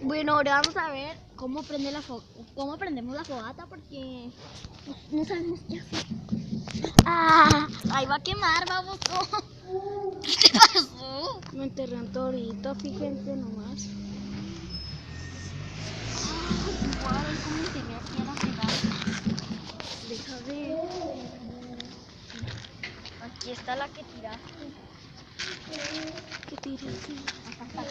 Bueno, ahora vamos a ver cómo prendemos la fogata porque no sabemos qué hacer. ¡Ah! Ahí va a quemar, vamos. ¿Qué pasó? Me enterré un torito, fíjense nomás. Ay, cómo se ve aquí a la fogata. Deja ver. Aquí está la que tiraste. ¿Qué tiraste? Acá.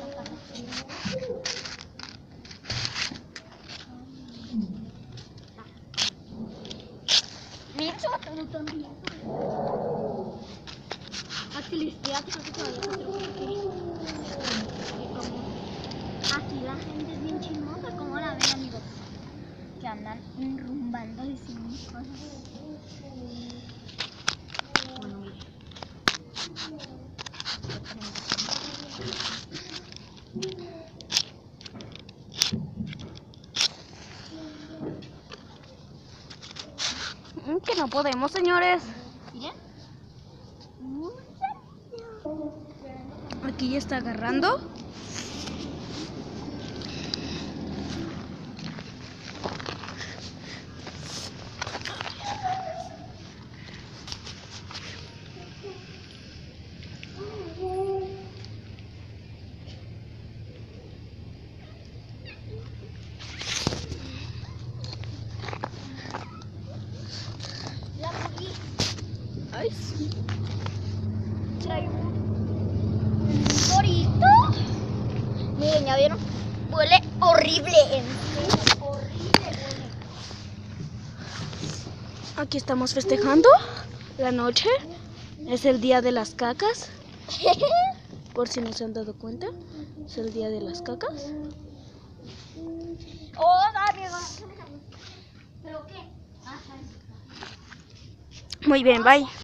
Miren su botón también. Aquí la gente es bien chismosa, ¿cómo la ven, amigos? Que andan enrumbando diciendo cosas. Bueno, mire. Que no podemos, señores. Miren. Aquí ya está agarrando. Ay, sí. Trae un torito. Miren, ¿ya vieron? Huele horrible, en serio, horrible huele. Aquí estamos festejando la noche. Es el día de las cacas. Por si no se han dado cuenta, es el día de las cacas. Oh, amigo. ¿Pero qué? Muy bien, bye.